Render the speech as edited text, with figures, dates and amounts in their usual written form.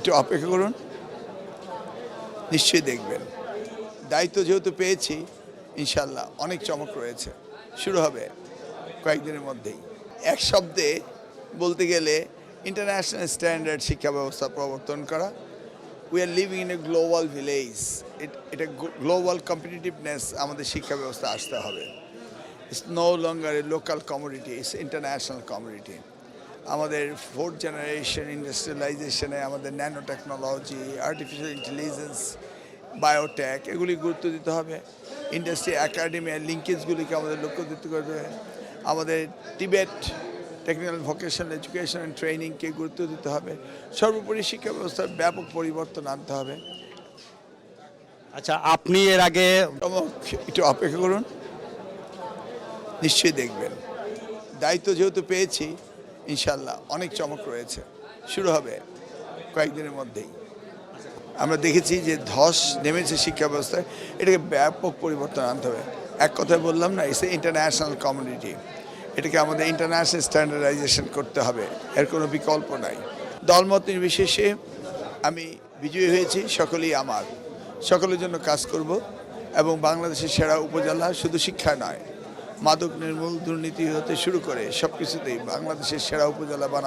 একটু অপেক্ষা করুন, নিশ্চয়ই দেখবেন। দায়িত্ব যেহেতু পেয়েছি, ইনশাল্লাহ অনেক চমক রয়েছে, শুরু হবে কয়েকদিনের মধ্যেই। এক শব্দে বলতে গেলে ইন্টারন্যাশনাল স্ট্যান্ডার্ড শিক্ষা ব্যবস্থা প্রবর্তন করা। We are living in a global village. এটা গ্লোবাল কম্পিটিটিভনেস আমাদের শিক্ষা ব্যবস্থা আসতে হবে। It's no longer a local commodity, it's international commodity. আমাদের ফোর্থ জেনারেশন ইন্ডাস্ট্রিয়ালাইজেশনে আমাদের nano technology, artificial intelligence, biotech এগুলি গুরুত্ব দিতে হবে। ইন্ডাস্ট্রি একাডেমি আর লিঙ্কেজগুলিকে আমাদের লক্ষ্য দিতে হবে। আমাদের টিবেট টেকনিক্যাল ভোকেশনাল এডুকেশন অ্যান্ড ট্রেনিংকে গুরুত্ব দিতে হবে। সর্বোপরি শিক্ষা ব্যবস্থার ব্যাপক পরিবর্তন আনতে হবে। আচ্ছা, আপনি এর আগে একটু অপেক্ষা করুন, নিশ্চয়ই দেখবেন। দায়িত্ব যেহেতু পেয়েছি, ইনশাল্লাহ অনেক চমক রয়েছে, শুরু হবে কয়েকদিনের মধ্যেই। আমরা দেখেছি যে ধস নেমেছে শিক্ষা ব্যবস্থায়, এটাকে ব্যাপক পরিবর্তন আনতে হবে। এক কথায় বললাম না, ইটস ইন্টারন্যাশনাল কমিউনিটি। এটাকে আমাদের ইন্টারন্যাশনাল স্ট্যান্ডার্ডাইজেশন করতে হবে, এর কোনো বিকল্প নাই। দলমত নির্বিশেষে আমি বিজয়ী হয়েছি, সকলেই আমার। সকলের জন্য কাজ করব এবং বাংলাদেশের সেরা উপজেলা শুধু শিক্ষা নয়, মাদক নির্মূল, দুর্নীতি হতে শুরু করে সব কিছুতেই বাংলাদেশের সেরা উপজেলা বানাবো।